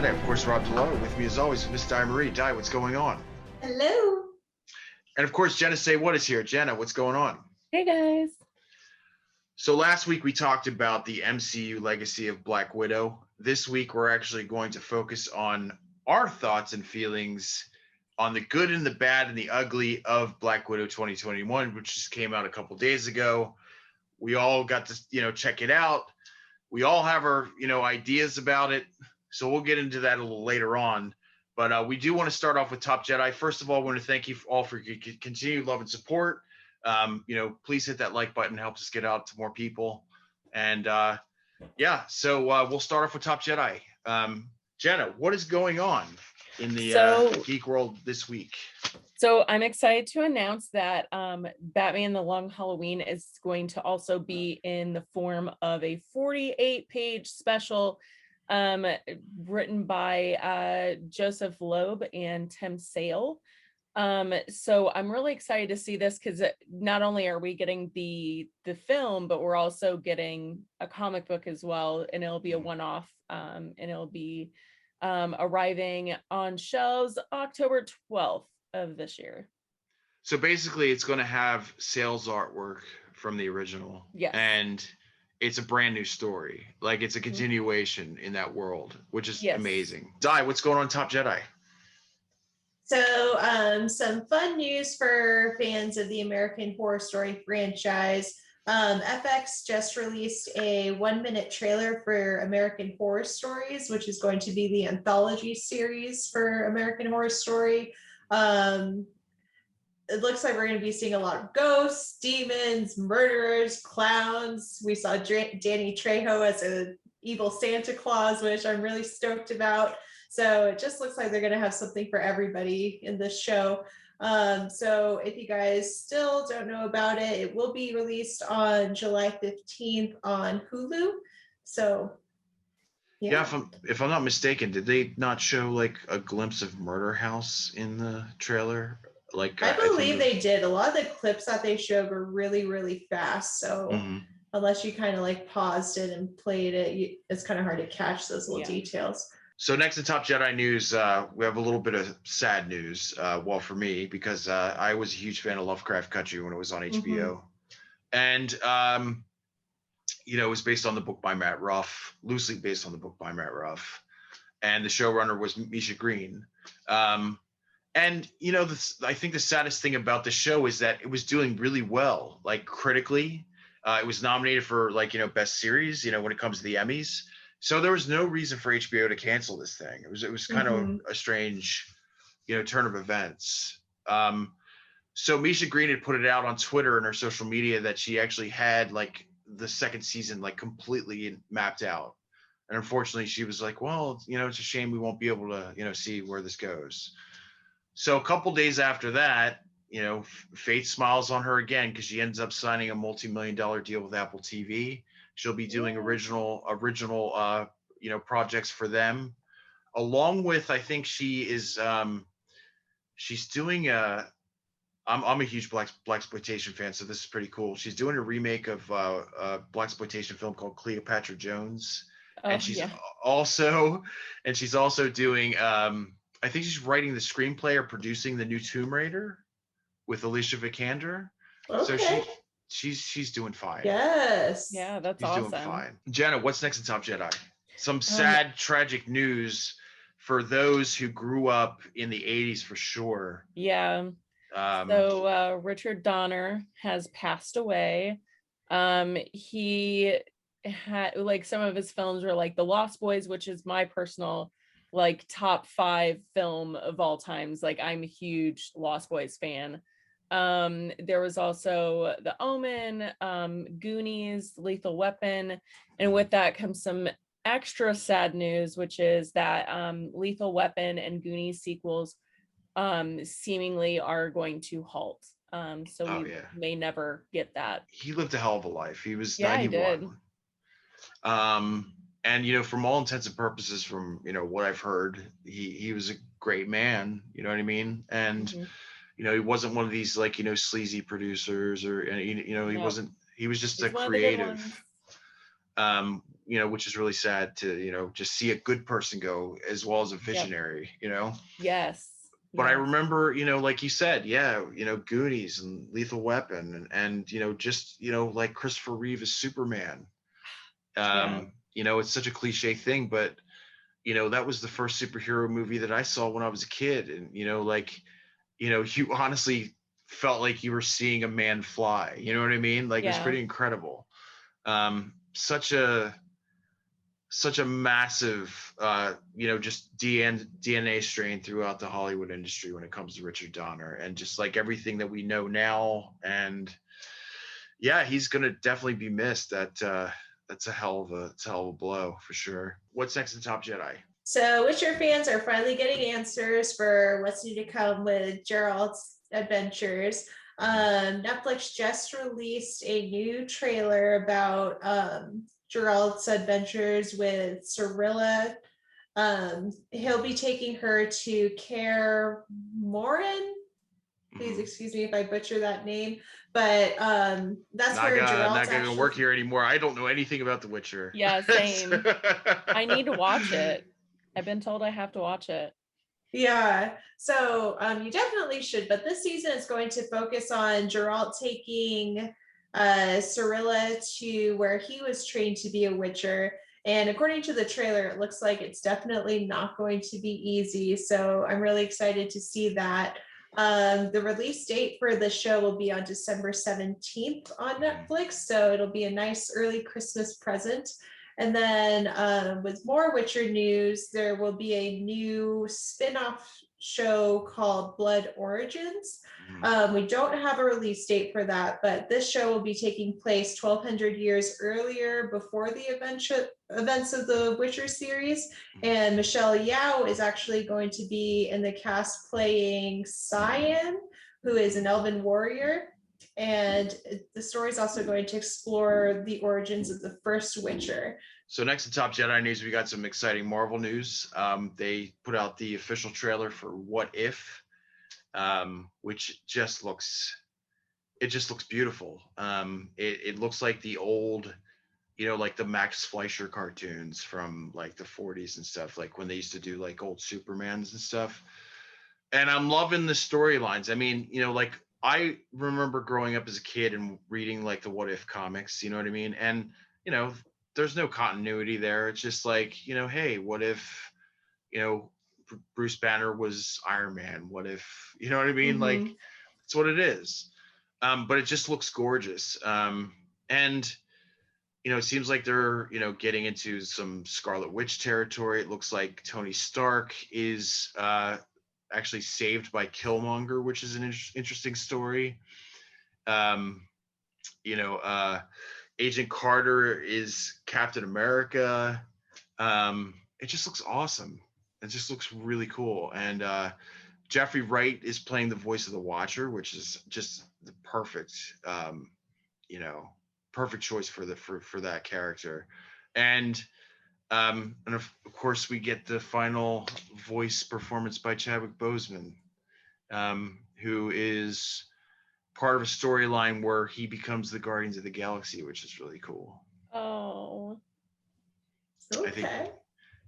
Jedi. Of course, Rob DiLauro. With me as always, Miss Di Marie. Di, what's going on? Hello. And of course, JennaSayWhat is here. Jenna, what's going on? Hey guys. So last week we talked about the MCU legacy of Black Widow. This week we're actually going to focus on our thoughts and feelings on the good and the bad and the ugly of Black Widow 2021, which just came out a couple days ago. We all got to, check it out. We all have our, ideas about it. So we'll get into that a little later on. But we do want to start off with Top Jedi. First of all, I want to thank you all for your continued love and support. Please hit that like button. Helps us get out to more people. And so we'll start off with Top Jedi. Jenna, what is going on in the geek world this week? So I'm excited to announce that Batman the Long Halloween is going to also be in the form of a 48-page special written by Joseph Loeb and Tim Sale. So I'm really excited to see this because not only are we getting the film, but we're also getting a comic book as well, and it'll be a one-off, and it'll be arriving on shelves October 12th of this year. So basically it's going to have sales artwork from the original. Yes. And it's a brand new story. Like it's a continuation in that world, which is amazing. Di, what's going on Top Jedi? So some fun news for fans of the American Horror Story franchise. FX just released a 1-minute trailer for American Horror Stories, which is going to be the anthology series for American Horror Story. It looks like we're going to be seeing a lot of ghosts, demons, murderers, clowns. We saw Danny Trejo as an evil Santa Claus, which I'm really stoked about. So it just looks like they're going to have something for everybody in this show. So if you guys still don't know about it, it will be released on July 15th on Hulu. So yeah, if I'm not mistaken, did they not show like a glimpse of Murder House in the trailer? Like I believe they did. A lot of the clips that they showed were really, really fast. So unless you kind of like paused it and played it, it's kind of hard to catch those little details. So next to Top Jedi news, we have a little bit of sad news. Well, for me, because I was a huge fan of Lovecraft Country when it was on HBO. And, it was based on the book by Matt Ruff, loosely based on the book by Matt Ruff. And the showrunner was Misha Green. And, I think the saddest thing about the show is that it was doing really well, like critically. It was nominated for best series, when it comes to the Emmys. So there was no reason for HBO to cancel this thing. It was kind of a strange, turn of events. So Misha Green had put it out on Twitter and her social media that she actually had the second season completely mapped out. And unfortunately she was like, well, it's a shame we won't be able to, see where this goes. So a couple days after that, fate smiles on her again because she ends up signing a multi-million-dollar deal with Apple TV. She'll be doing original, projects for them, along with I think she is she's doing I'm a huge blaxploitation fan, so this is pretty cool. She's doing a remake of a blaxploitation film called Cleopatra Jones, and she's also doing I think she's writing the screenplay or producing the new Tomb Raider with Alicia Vikander. Okay. So she's doing fine. Yes. Yeah, that's she's awesome. Doing fine. Jenna, what's next in Top Jedi? Some sad, tragic news for those who grew up in the 80s for sure. Yeah. So Richard Donner has passed away. He had some of his films were The Lost Boys, which is my personal top 5 film of all times. I'm a huge Lost Boys fan. There was also The Omen, Goonies, Lethal Weapon, and with that comes some extra sad news, which is that Lethal Weapon and Goonies sequels seemingly are going to halt. So we may never get that. He lived a hell of a life. He was 91. He did. And from all intents and purposes, from what I've heard, he was a great man. You know what I mean? And he wasn't one of these sleazy producers, or he wasn't. He was just a creative. which is really sad to, just see a good person go as well as a visionary, Yes. But I remember, like you said, Goonies and Lethal Weapon and just, like Christopher Reeve as Superman. It's such a cliche thing, but, that was the first superhero movie that I saw when I was a kid. And, you honestly felt like you were seeing a man fly, you know what I mean? Like, it was pretty incredible. Such a massive, just DNA strain throughout the Hollywood industry when it comes to Richard Donner, and just like everything that we know now. And he's going to definitely be missed. That's a hell of a blow for sure. What's next in Top Jedi? So Witcher fans are finally getting answers for what's new to come with Geralts Adventures. Netflix just released a new trailer about Geralts Adventures with Cirilla. He'll be taking her to Kaer Morhen. Please excuse me if I butcher that name, but that's where Geralt's not going to work here anymore. I don't know anything about The Witcher. Yeah, same. I need to watch it. I've been told I have to watch it. Yeah, so you definitely should. But this season is going to focus on Geralt taking Cirilla to where he was trained to be a Witcher. And according to the trailer, it looks like it's definitely not going to be easy. So I'm really excited to see that. The release date for the show will be on December 17th on Netflix. So it'll be a nice early Christmas present. And then with more Witcher news, there will be a new spin-off show called Blood Origins. We don't have a release date for that, but this show will be taking place 1,200 years earlier before the events of the Witcher series. And Michelle Yeoh is actually going to be in the cast playing Cyan, who is an elven warrior. And the story is also going to explore the origins of the first Witcher. So next to Top Jedi news, we got some exciting Marvel news. They put out the official trailer for What If, which just looks beautiful. It looks like the old, like the Max Fleischer cartoons from like the 40s and stuff, like when they used to do like old Supermans and stuff. And I'm loving the storylines. I mean, like I remember growing up as a kid and reading like the What If comics, you know what I mean? And, there's no continuity there. It's just like, hey, what if, Bruce Banner was Iron Man? What if, you know what I mean? Like, that's what it is. But it just looks gorgeous. And, it seems like they're, getting into some Scarlet Witch territory. It looks like Tony Stark is actually saved by Killmonger, which is an interesting story. Agent Carter is Captain America. It just looks awesome. It just looks really cool. And Jeffrey Wright is playing the voice of the Watcher, which is just the perfect, perfect choice for that character. And of course, we get the final voice performance by Chadwick Boseman, who is part of a storyline where he becomes the Guardians of the Galaxy, which is really cool. Oh, okay. I think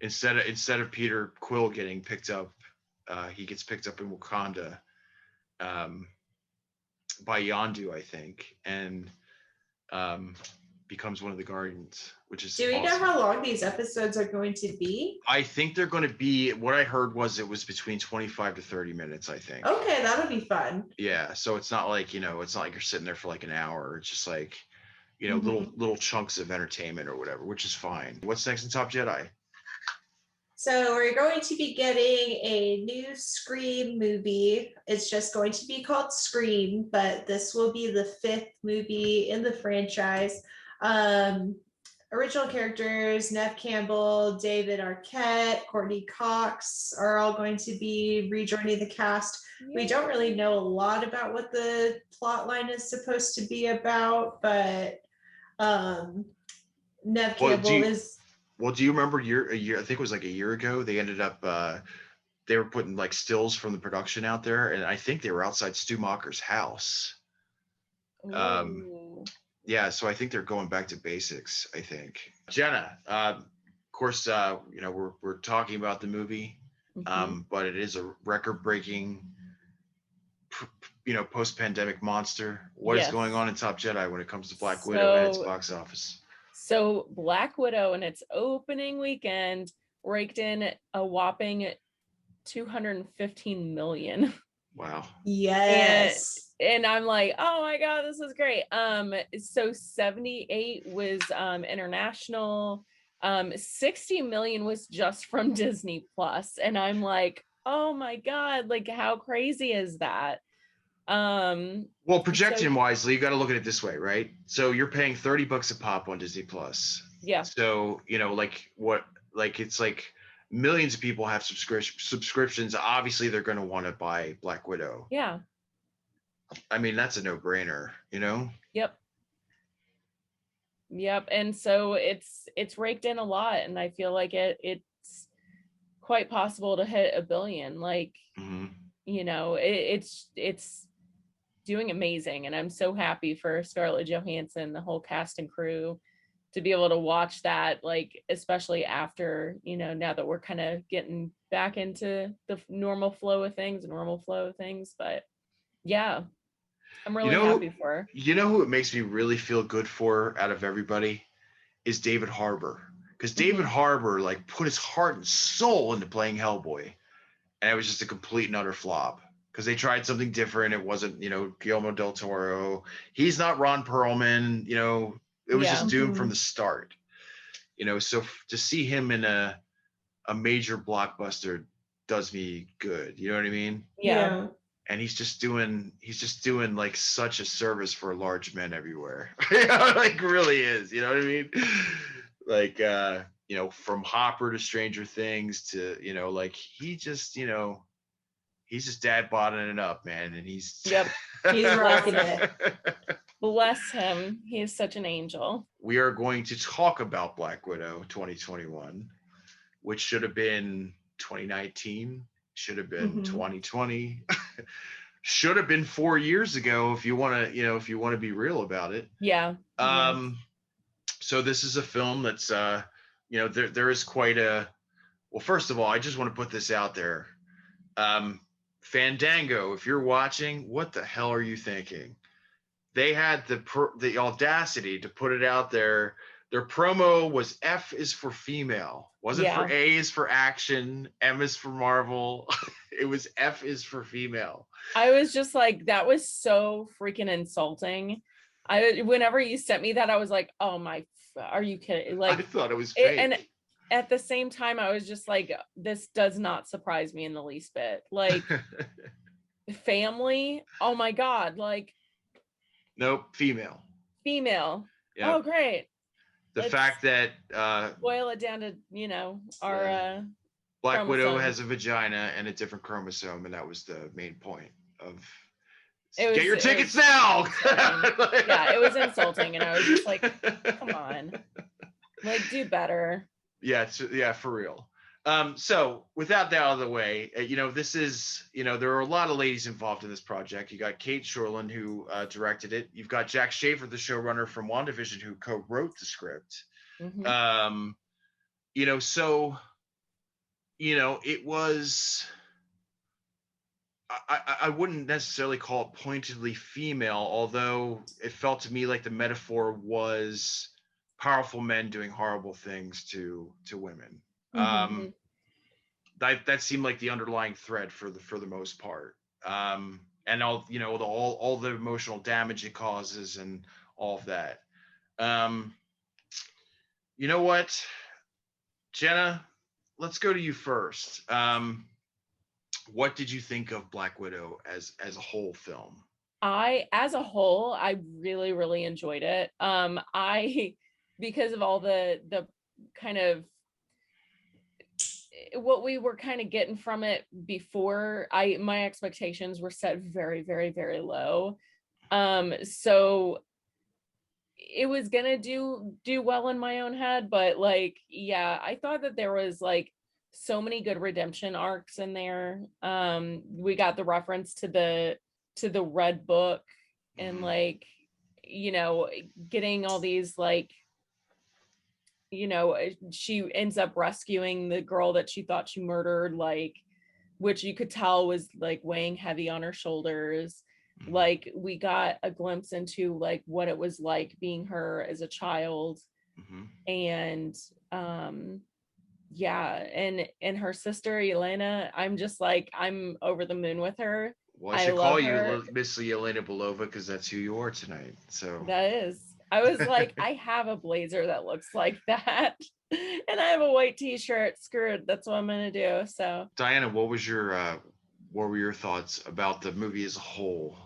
instead of Peter Quill getting picked up, he gets picked up in Wakanda by Yondu, I think, and becomes one of the Guardians, which is Do we awesome. know how long these episodes are going to be? I think they're going to be, what I heard was it was between 25 to 30 minutes, I think. Okay, that'll be fun. Yeah, so it's not like, it's not like you're sitting there for like an hour. It's just like, little chunks of entertainment or whatever, which is fine. What's next in Top Jedi? So we're going to be getting a new Scream movie. It's just going to be called Scream, but this will be the 5th movie in the franchise. Original characters, Neve Campbell, David Arquette, Courtney Cox are all going to be rejoining the cast. We don't really know a lot about what the plot line is supposed to be about, but Neve Campbell is... Well, do you remember a year, I think it was like a year ago, they ended up, they were putting like stills from the production out there, and I think they were outside Stu Macher's house. Yeah, so I think they're going back to basics, I think. Jenna, of course, we're talking about the movie, but it is a record-breaking, post-pandemic monster. What is going on in Top Jedi when it comes to Black Widow and its box office? So Black Widow in its opening weekend raked in a whopping 215 million. Wow. Yes. And I'm like, oh my God, this is great. So 78 was international. 60 million was just from Disney Plus. And I'm like, oh my God, like how crazy is that? Well, projection wisely, you got to look at it this way, right? So you're paying $30 a pop on Disney Plus. Yeah. So, it's like millions of people have subscriptions. Obviously, they're going to want to buy Black Widow. Yeah. I mean, that's a no-brainer, Yep. And so it's raked in a lot, and I feel like it's quite possible to hit 1 billion. Like, it's doing amazing, and I'm so happy for Scarlett Johansson, the whole cast and crew, to be able to watch that, like, especially after, now that we're kind of getting back into the normal flow of things. But yeah, I'm really happy for her. You know who it makes me really feel good for out of everybody is David Harbour. Because David Harbour, like, put his heart and soul into playing Hellboy. And it was just a complete and utter flop. Because they tried something different. It wasn't, Guillermo del Toro. He's not Ron Perlman. It was just doomed from the start. So to see him in a major blockbuster does me good. You know what I mean? Yeah. And he's just doing like such a service for large men everywhere. Like really is. You know what I mean? Like from Hopper to Stranger Things to like he's just dad bodding it up, man, and he's rocking it. Bless him. He is such an angel. We are going to talk about Black Widow 2021, which should have been 2019, should have been 2020, should have been 4 years ago if you want to be real about it. Yeah. So this is a film that's there is quite a, well, first of all, I just want to put this out there. Fandango, if you're watching, what the hell are you thinking? They had the audacity to put it out there. Their promo was F is for female. Wasn't for A is for action, M is for Marvel. It was F is for female. I was just like, that was so freaking insulting. Whenever you sent me that, I was like, oh my, are you kidding? Like, I thought it was fake. And at the same time, I was just like, this does not surprise me in the least bit. Like, family, oh my God, like. Nope, female. Yep. Oh, great. The fact that boil it down to our Black chromosome. Widow has a vagina and a different chromosome, and that was the main point of get your tickets now. Yeah, it was insulting, and I was just like, come on, like, do better. Yeah, for real. So without that out of the way, this is, there are a lot of ladies involved in this project. You got Kate Shortland, who directed it. You've got Jack Schaefer, the showrunner from WandaVision, who co-wrote the script. It was, I wouldn't necessarily call it pointedly female, although it felt to me like the metaphor was powerful men doing horrible things to women. That seemed like the underlying thread for the most part, and all the emotional damage it causes and all of that. You know what, Jenna, let's go to you first. What did you think of Black Widow as a whole film? As a whole, I really, really enjoyed it. Because of all the kind of what we were kind of getting from it before, my expectations were set very, very, very low. So it was gonna do well in my own head, but like, yeah, I thought that there was like so many good redemption arcs in there. We got the reference to the Red Book, and like, getting all these like you know, she ends up rescuing the girl that she thought she murdered, like, which you could tell was like weighing heavy on her shoulders. Like, we got a glimpse into like what it was like being her as a child. And yeah, and her sister Elena, I'm just like, I'm over the moon with her. Well, I should call you Miss Elena Belova because that's who you are tonight. So that is. I was like, I have a blazer that looks like that, and I have a white t-shirt. Screw it, that's what I'm gonna do. So Diana, what were your thoughts about the movie as a whole?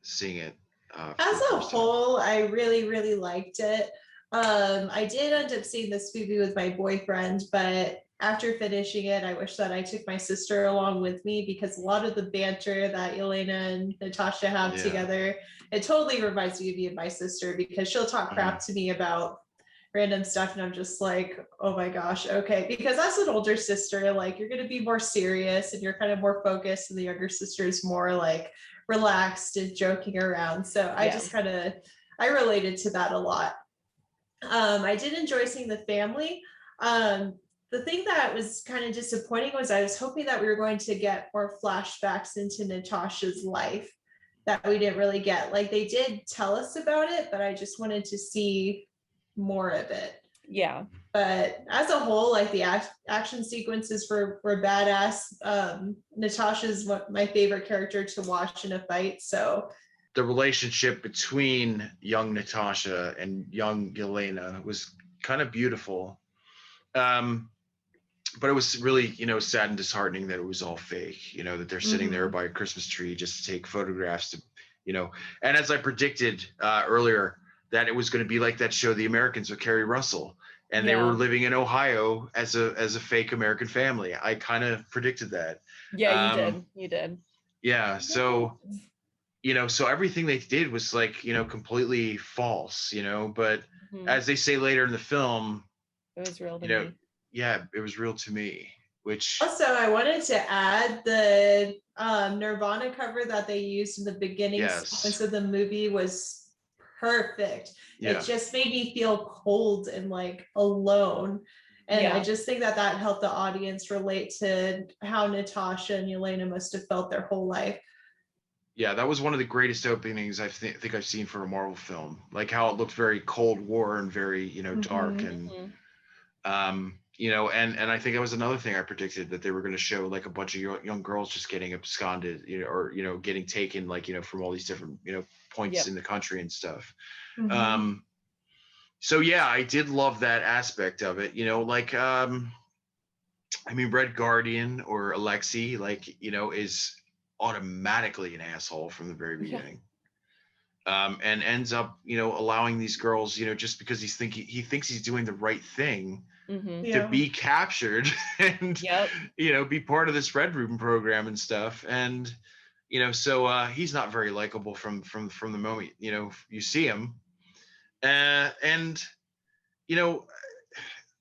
Seeing it as a whole, I really, really liked it. I did end up seeing this movie with my boyfriend, but after finishing it, I wish that I took my sister along with me, because a lot of the banter that Elena and Natasha have together, it totally reminds me of my sister, because she'll talk crap to me about random stuff, and I'm just like, oh my gosh, okay. Because as an older sister, like, you're going to be more serious and you're kind of more focused, and the younger sister is more like relaxed and joking around. So I just kind of, I related to that a lot. I did enjoy seeing the family. The thing that was kind of disappointing was I was hoping that we were going to get more flashbacks into Natasha's life that we didn't really get. Like, they did tell us about it, but I just wanted to see more of it. Yeah. But as a whole, like, the action sequences were badass. Natasha's my favorite character to watch in a fight. So the relationship between young Natasha and young Elena was kind of beautiful. But it was really, you know, sad and disheartening that it was all fake, you know, that they're sitting there by a Christmas tree just to take photographs to, you know, and as I predicted earlier, that it was going to be like that show, The Americans, with Kerry Russell, and they were living in Ohio as a fake American family. I kind of predicted that. Yeah, you did. Yeah. So, you know, so everything they did was like, you know, completely false, you know, but as they say later in the film, it was real to me. Yeah, it was real to me, which also I wanted to add the Nirvana cover that they used in the beginning sequence of the movie was perfect. It just made me feel cold and like alone. And I just think that helped the audience relate to how Natasha and Elena must have felt their whole life. Yeah, that was one of the greatest openings I think I've seen for a Marvel film. Like how it looked very Cold War and very, you know, dark and you know, and I think that was another thing I predicted, that they were going to show like a bunch of young girls just getting absconded, you know, or, you know, getting taken, like, you know, from all these different, you know, points in the country and stuff. So yeah, I did love that aspect of it, you know, like, I mean, Red Guardian or Alexei, like, you know, is automatically an asshole from the very beginning. And ends up, you know, allowing these girls, you know, just because he thinks he's doing the right thing, to be captured and you know, be part of this Red Room program and stuff. And you know, so he's not very likable from the moment, you know, you see him. And you know,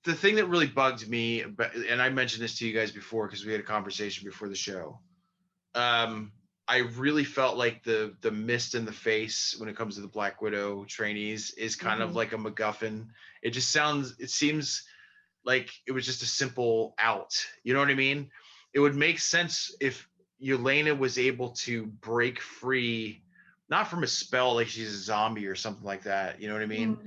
the thing that really bugged me, and I mentioned this to you guys before because we had a conversation before the show, I really felt like the mist in the face when it comes to the Black Widow trainees is kind of like a MacGuffin. It seems like it was just a simple out. You know what I mean? It would make sense if Yelena was able to break free, not from a spell like she's a zombie or something like that. You know what I mean?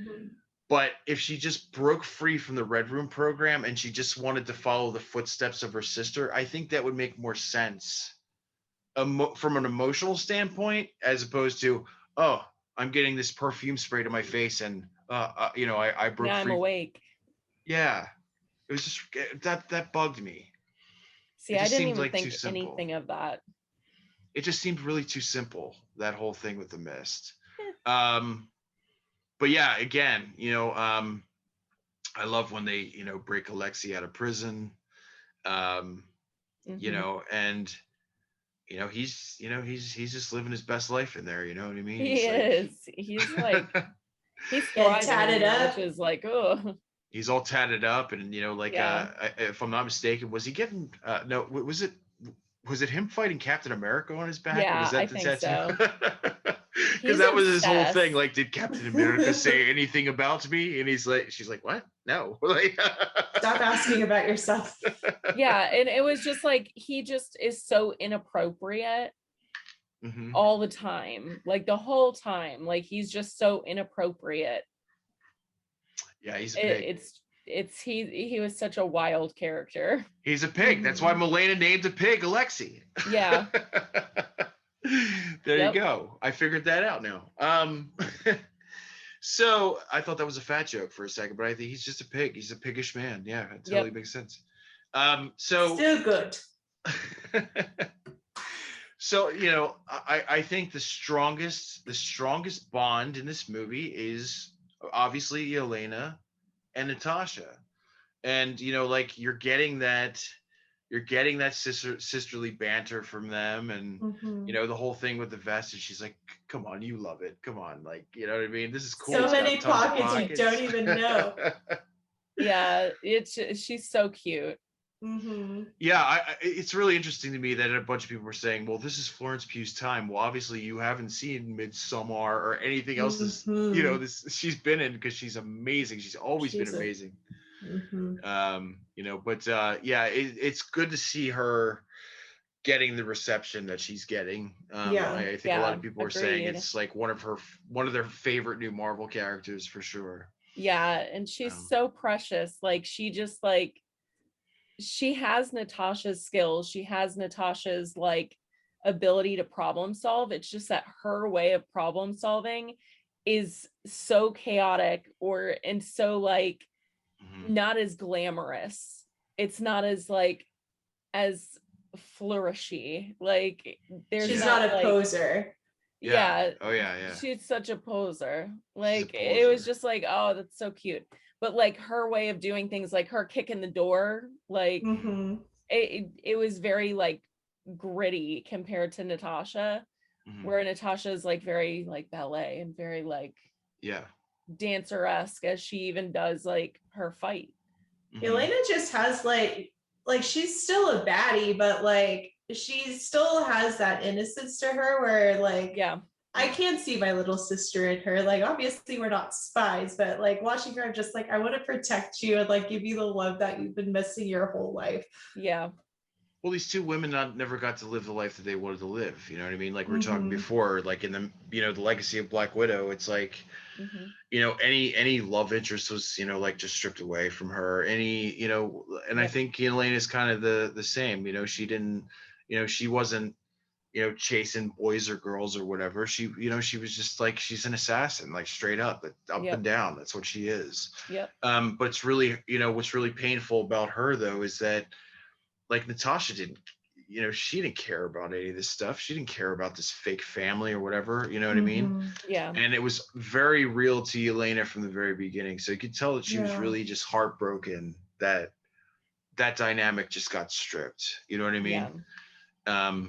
But if she just broke free from the Red Room program and she just wanted to follow the footsteps of her sister, I think that would make more sense from an emotional standpoint, as opposed to, oh, I'm getting this perfume spray to my face and, you know, I broke free. I'm awake. Yeah. It was just that bugged me. See, I didn't even think anything of that. It just seemed really too simple, that whole thing with the mist. But yeah, again, you know, I love when they, you know, break Alexei out of prison. You know, and you know, he's just living his best life in there. You know what I mean? He's tatted up, which is like, oh. He's all tatted up, and you know, like, if I'm not mistaken, was he getting? No, was it him fighting Captain America on his back? Yeah, or was that I think so. Because that was his whole thing. Like, did Captain America say anything about me? And she's like, what? No. Like, stop asking about yourself. Yeah, and it was just like, he just is so inappropriate all the time, like the whole time. Like, he's just so inappropriate. Yeah, he's a pig. He was such a wild character. He's a pig. That's why Milena named the pig Alexei. Yeah. There you go. I figured that out now. So I thought that was a fat joke for a second, but I think he's just a pig. He's a piggish man. Yeah, it totally makes sense. So still good. So, I think the strongest bond in this movie is obviously Yelena and Natasha. And, like, you're getting that sisterly banter from them. And, the whole thing with the vest, and she's like, come on, you love it. Come on. Like, you know what I mean? This is cool. So many pockets you don't even know. Yeah, she's so cute. Yeah, it's really interesting to me that a bunch of people were saying, well, this is Florence Pugh's time. Well, obviously you haven't seen Midsommar or anything else she's been in, because she's amazing. She's always been amazing. But it's good to see her getting the reception that she's getting. I think a lot of people are saying it's like one of their favorite new Marvel characters for sure. Yeah, and she's so precious. Like, she just like, she has Natasha's skills. She has Natasha's like ability to problem solve. It's just that her way of problem solving is so chaotic and so like not as glamorous. It's not as like as flourishy. Like, she's not a poser. Yeah. Oh yeah. She's such a poser. Like, it was just like, oh, that's so cute. But like, her way of doing things, like her kicking the door, like it was very like gritty compared to Natasha, where Natasha is like very like ballet and very like dancer-esque, as she even does like her fight. Yelena just has like she's still a baddie, but like she still has that innocence to her where like I can see my little sister in her. Like, obviously we're not spies, but like watching her, I'm just like, I want to protect you and like give you the love that you've been missing your whole life. Yeah. Well, these two women never got to live the life that they wanted to live. You know what I mean? Like we were talking before, like in the, the legacy of Black Widow, it's like, any love interest was, like just stripped away from her. And I think Elaine is kind of the same. She didn't, she wasn't, chasing boys or girls or whatever. She, she was just like, she's an assassin, like straight up and down. That's what she is. Yep. But it's really, what's really painful about her though, is that like Natasha didn't, she didn't care about any of this stuff. She didn't care about this fake family or whatever, you know what I mean? Yeah. And it was very real to Yelena from the very beginning. So you could tell that she was really just heartbroken that dynamic just got stripped. You know what I mean? Yeah.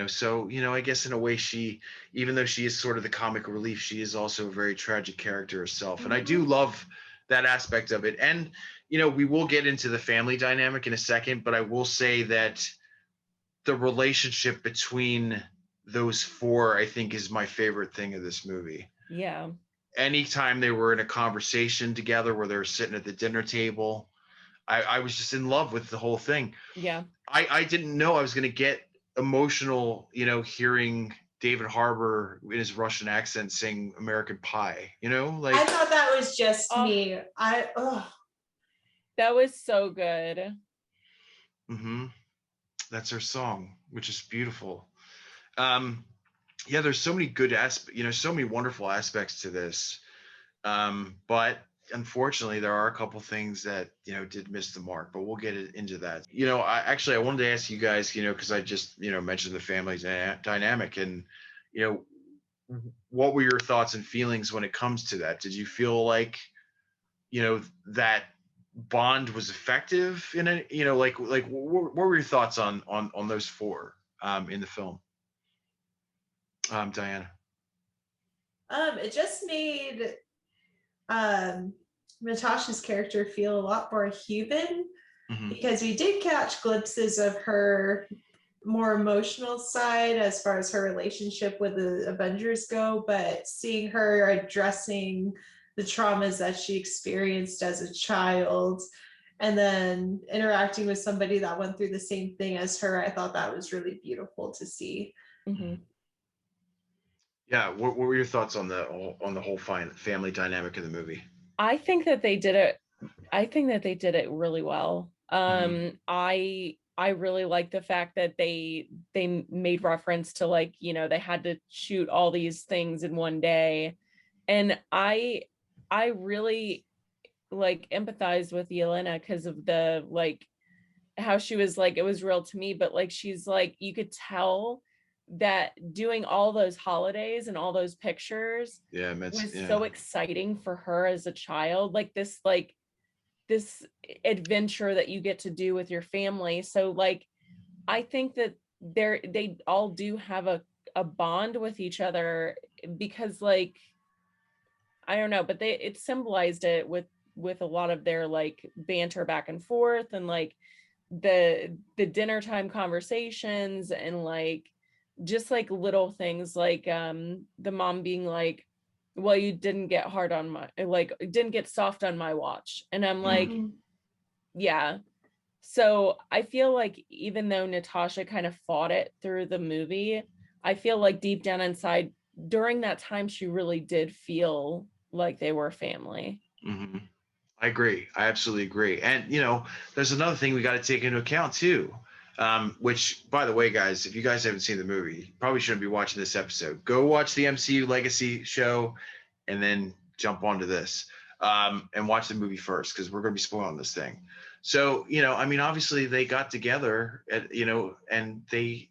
So, I guess in a way she, even though she is sort of the comic relief, she is also a very tragic character herself. And I do love that aspect of it. And, we will get into the family dynamic in a second, but I will say that the relationship between those four, I think, is my favorite thing of this movie. Yeah. Anytime they were in a conversation together where they were sitting at the dinner table, I was just in love with the whole thing. Yeah. I didn't know I was going to get emotional, hearing David Harbour in his Russian accent sing American Pie, like I thought that was just me. That was so good. That's her song, which is beautiful. There's so many good so many wonderful aspects to this. But unfortunately there are a couple things that, did miss the mark, but we'll get into that. I wanted to ask you guys, because I just, mentioned the family dynamic and, what were your thoughts and feelings when it comes to that? Did you feel like, that bond was effective in it? What were your thoughts on those four in the film? Diana. It just made Natasha's character feel a lot more human, because we did catch glimpses of her more emotional side as far as her relationship with the Avengers go, but seeing her addressing the traumas that she experienced as a child and then interacting with somebody that went through the same thing as her, I thought that was really beautiful to see. Mm-hmm. Yeah, what were your thoughts on the whole family dynamic of the movie? I think that they did it really well. I really like the fact that they made reference to, like, you know, they had to shoot all these things in one day, and I really like empathized with Yelena because of the, like, how she was like, it was real to me, but like she's like, you could tell that doing all those holidays and all those pictures was so exciting for her as a child, like this adventure that you get to do with your family. So like I think that they all do have a bond with each other because, like, I don't know, but it symbolized it with a lot of their like banter back and forth, and like the dinner time conversations, and like just like little things like the mom being like, well, you didn't get hard on my, like, didn't get soft on my watch, and I'm like, yeah. So I feel like even though Natasha kind of fought it through the movie, I feel like deep down inside during that time she really did feel like they were family. Mm-hmm. I agree. I absolutely agree. And, you know, there's another thing we got to take into account too, which, by the way, guys, if you guys haven't seen the movie, you probably shouldn't be watching this episode. Go watch the MCU Legacy show and then jump onto this, and watch the movie first, because we're going to be spoiling this thing. So, you know, I mean, obviously they got together, you know, and they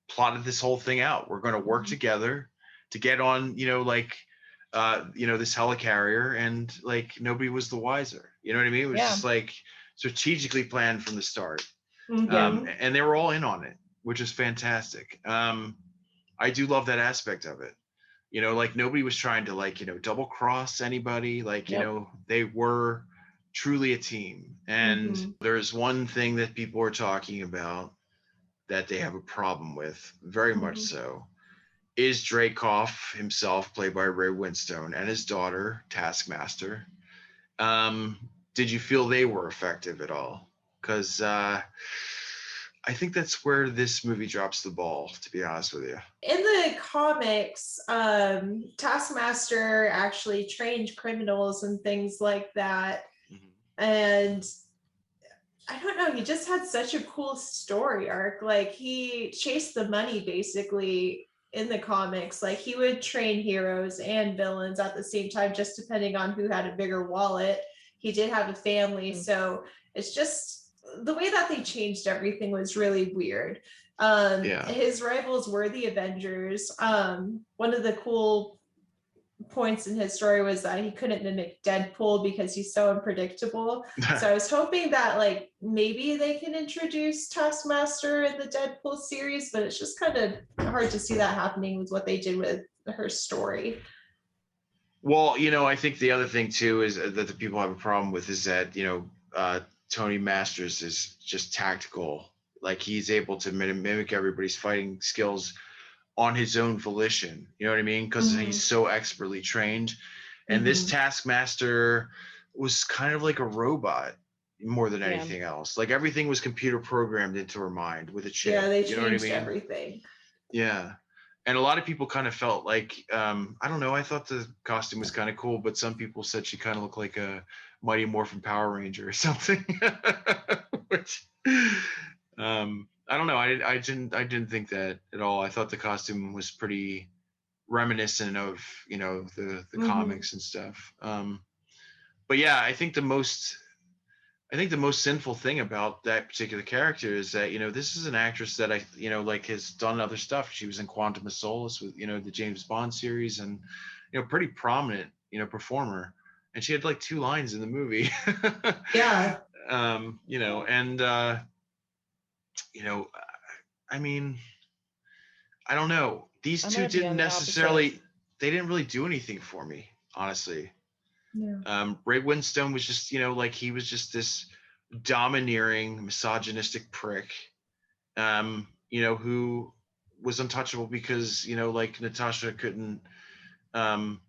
plotted this whole thing out. We're going to work together to get on, you know, like, you know, this helicarrier, and like nobody was the wiser. You know what I mean? It was just like strategically planned from the start. And they were all in on it, which is fantastic. I do love that aspect of it. You know, like nobody was trying to, like, you know, double cross anybody. Like, you know, they were truly a team. And there's one thing that people are talking about that they have a problem with, very much so, is Dreykov himself, played by Ray Winstone, and his daughter, Taskmaster. Did you feel they were effective at all? Because I think that's where this movie drops the ball, to be honest with you. In the comics, Taskmaster actually trained criminals and things like that. And I don't know, he just had such a cool story arc. Like, he chased the money basically in the comics. Like, he would train heroes and villains at the same time, just depending on who had a bigger wallet. He did have a family, so it's just the way that they changed everything was really weird. His rivals were the Avengers. One of the cool points in his story was that he couldn't mimic Deadpool because he's so unpredictable. So I was hoping that, like, maybe they can introduce Taskmaster in the Deadpool series, but it's just kind of hard to see that happening with what they did with her story. Well, you know, I think the other thing too is that the people have a problem with is that, you know, Tony Masters is just tactical. Like, he's able to mimic everybody's fighting skills on his own volition. You know what I mean? Because he's so expertly trained. And this Taskmaster was kind of like a robot more than anything else. Like, everything was computer programmed into her mind with a chip. Yeah, they you know what I mean? Everything. Yeah. And a lot of people kind of felt like, I don't know, I thought the costume was kind of cool, but some people said she kind of looked like a Mighty Morphin Power Ranger or something. Which, I don't know. I didn't think that at all. I thought the costume was pretty reminiscent of, you know, the comics and stuff. But yeah, I think the most sinful thing about that particular character is that, you know, this is an actress that you know, like, has done other stuff. She was in Quantum of Solace with, you know, the James Bond series, and, you know, pretty prominent, you know, performer. And she had like 2 lines in the movie. Yeah. You know, and, you know, I mean, I don't know. These two didn't necessarily, they didn't really do anything for me, honestly. Yeah. Ray Winstone was just, you know, like, he was just this domineering, misogynistic prick. You who was untouchable because, like Natasha couldn't, couldn't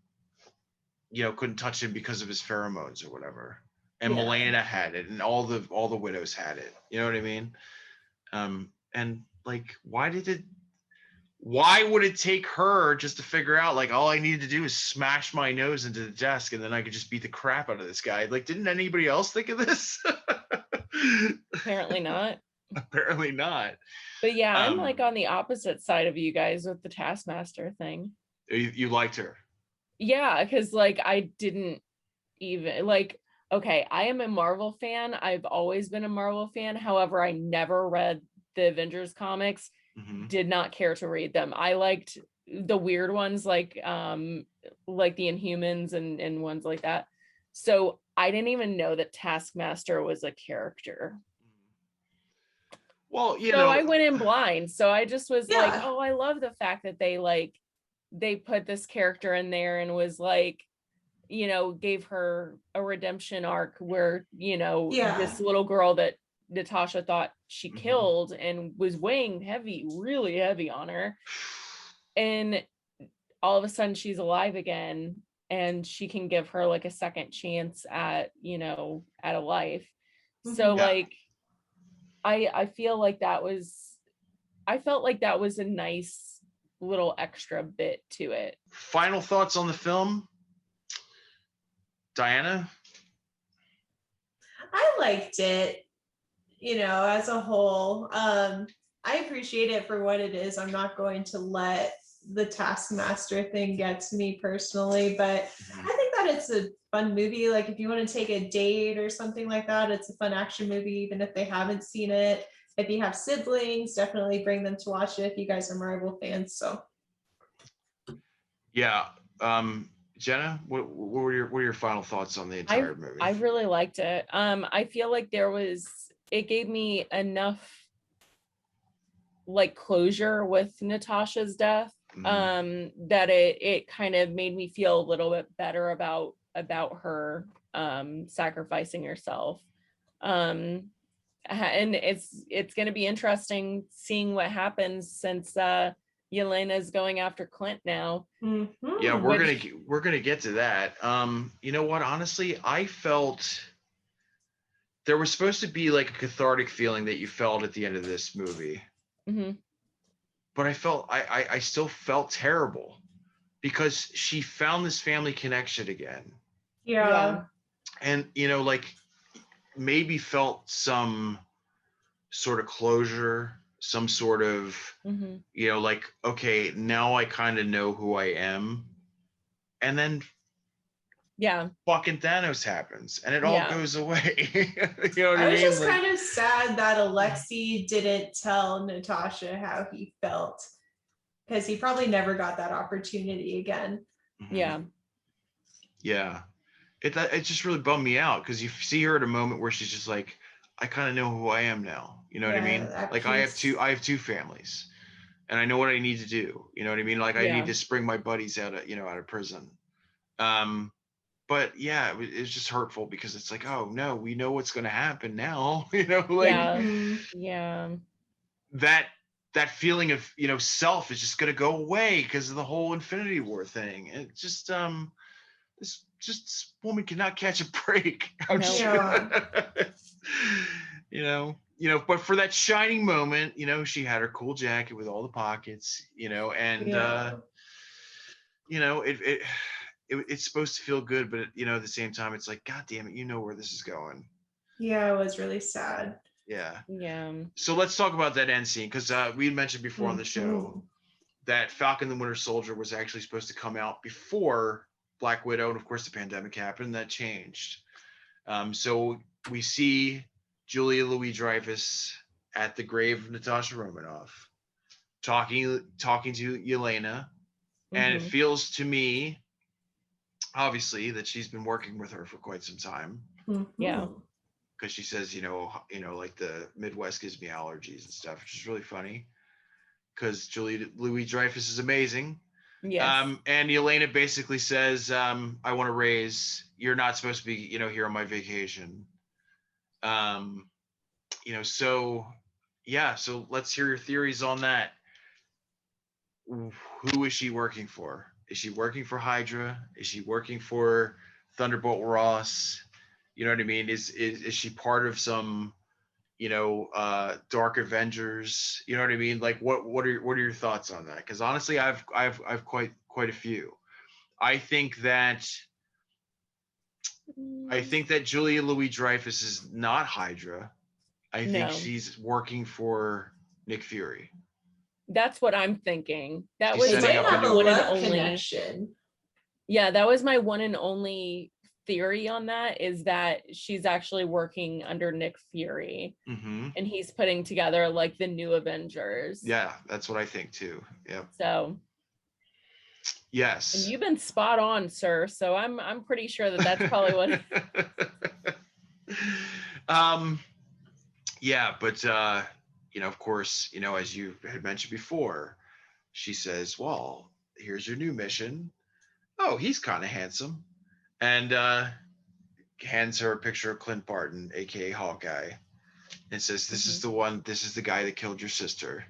touch him because of his pheromones or whatever. And Milena had it, and all the widows had it. You know what I mean? And like, why would it take her just to figure out, like, all I needed to do is smash my nose into the desk and then I could just beat the crap out of this guy? Like, didn't anybody else think of this? Apparently not. Apparently not. But yeah, I'm like on the opposite side of you guys with the Taskmaster thing. You liked her? Yeah, because like I didn't even like, okay, I am a Marvel fan. I've always been a Marvel fan. However, I never read the Avengers comics. Did not care to read them. I liked the weird ones like the Inhumans and ones like that. So I didn't even know that Taskmaster was a character. Well, I went in blind. So I just was like, oh, I love the fact that they put this character in there and was like, gave her a redemption arc where, this little girl that Natasha thought she killed and was weighing really heavy on her. And all of a sudden she's alive again and she can give her like a second chance at a life. So like, I feel like I felt like that was a nice little extra bit to it. Final thoughts on the film, Diana? I liked it, as a whole. I appreciate it for what it is. I'm not going to let the Taskmaster thing get to me personally, but I think that it's a fun movie. Like, if you want to take a date or something like that, it's a fun action movie, even if they haven't seen it. If you have siblings, definitely bring them to watch it if you guys are Marvel fans. So yeah. Jenna, what were your final thoughts on the entire movie? I really liked it. I feel like it gave me enough like closure with Natasha's death, that it kind of made me feel a little bit better about her sacrificing herself. And it's going to be interesting seeing what happens since Yelena's going after Clint now. Yeah, we're gonna get to that. You know what? Honestly, I felt there was supposed to be like a cathartic feeling that you felt at the end of this movie, but I still felt terrible because she found this family connection again. Yeah. And like maybe felt some sort of closure, some sort of like, okay, now I kind of know who I am. And then fucking Thanos happens and it all goes away. You know what I mean? Was just kind of sad that Alexei didn't tell Natasha how he felt, because he probably never got that opportunity again. Yeah. It just really bummed me out, because you see her at a moment where she's just like, I kind of know who I am now. You know what I mean? Like, I have two families and I know what I need to do. You know what I mean? Like, I need to spring my buddies out of prison. But yeah, it was just hurtful because it's like, oh no, we know what's going to happen now. That feeling of, self is just going to go away because of the whole Infinity War thing. And it just, this woman cannot catch a break. But for that shining moment, she had her cool jacket with all the pockets, and it's supposed to feel good, but at the same time, it's like, God damn it, where this is going. Yeah, it was really sad. Yeah. Yeah. So let's talk about that end scene, because we had mentioned before on the show that Falcon the Winter Soldier was actually supposed to come out before Black Widow, and of course the pandemic happened, and that changed. So we see Julia Louis-Dreyfus at the grave of Natasha Romanoff talking to Yelena, and it feels to me, obviously, that she's been working with her for quite some time. Yeah. Because she says, like the Midwest gives me allergies and stuff, which is really funny because Julia Louis-Dreyfus is amazing. Yes. And Yelena basically says, I want to raise, you're not supposed to be, here on my vacation. So, yeah, so let's hear your theories on that. Who is she working for? Is she working for Hydra? Is she working for Thunderbolt Ross? You know what I mean? Is she part of some, Dark Avengers? You know what I mean? Like what are your thoughts on that? Because honestly, I've quite a few. I think that Julia Louis-Dreyfus is not Hydra. I think she's working for Nick Fury. That's what I'm thinking. That She's was setting up a one and love only connection. Yeah, that was my one and only theory on that, is that she's actually working under Nick Fury, Mm-hmm. and he's putting together like the new Avengers. Yeah, that's what I think too. Yep. So yes. And you've been spot on, sir. So I'm pretty sure that that's probably what. Yeah, but of course, as you had mentioned before, she says, "Well, here's your new mission. Oh, he's kind of handsome," and hands her a picture of Clint Barton, aka Hawkeye, and says, "This is the one. This is the guy that killed your sister."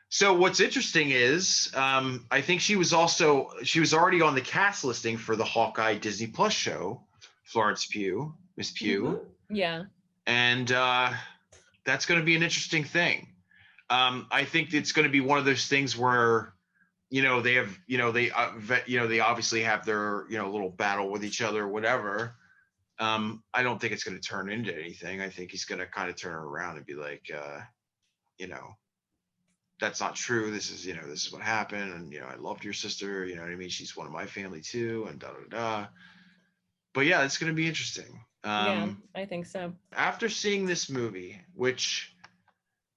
So what's interesting is, I think she was already on the cast listing for the Hawkeye Disney Plus show, Florence Pugh, Miss Pugh. Mm-hmm. Yeah. And that's going to be an interesting thing. I think it's going to be one of those things where, they have, they obviously have their, little battle with each other or whatever. I don't think it's going to turn into anything. I think he's going to kind of turn it around and be like, that's not true. This is what happened. And, I loved your sister. You know what I mean? She's one of my family too. And da. But yeah, it's going to be interesting. Yeah, I think so. After seeing this movie, which,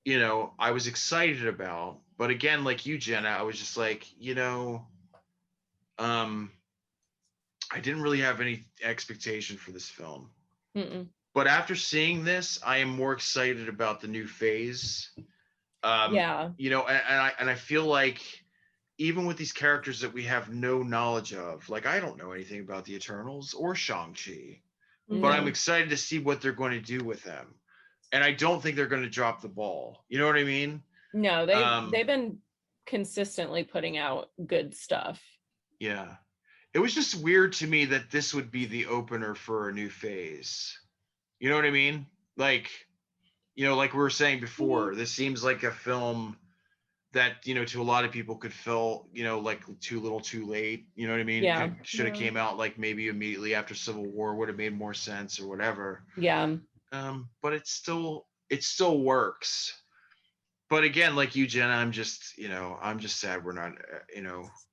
I was excited about, but again, like you, Jenna, I was just like, I didn't really have any expectation for this film. Mm-mm. But after seeing this, I am more excited about the new phase. Yeah. And I feel like even with these characters that we have no knowledge of, like I don't know anything about the Eternals or Shang-Chi, but I'm excited to see what they're going to do with them. And I don't think they're going to drop the ball. You know what I mean? No, they've been consistently putting out good stuff. Yeah. It was just weird to me that this would be the opener for a new phase. You know what I mean? Like, like we were saying before, this seems like a film that, to a lot of people could feel, like too little too late. You know what I mean? Yeah. Should have came out like maybe immediately after Civil War, would have made more sense or whatever. Yeah. But it still works. But again, like you, Jenna, I'm just sad we're not,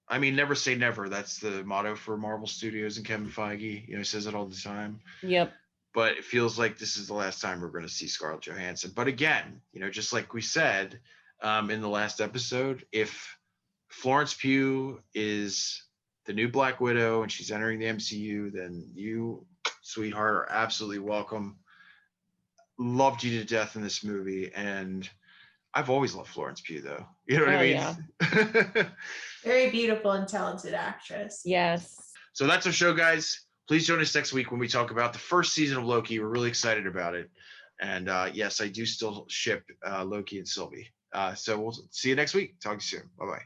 I mean, never say never. That's the motto for Marvel Studios and Kevin Feige, says it all the time. Yep. But it feels like this is the last time we're going to see Scarlett Johansson. But again, just like we said in the last episode, if Florence Pugh is the new Black Widow and she's entering the MCU, then you, sweetheart, are absolutely welcome. Loved you to death in this movie. And I've always loved Florence Pugh, though. You know what I mean? Yeah. Very beautiful and talented actress. Yes. So that's our show, guys. Please join us next week when we talk about the first season of Loki. We're really excited about it. And yes, I do still ship Loki and Sylvie. So we'll see you next week. Talk to you soon. Bye-bye.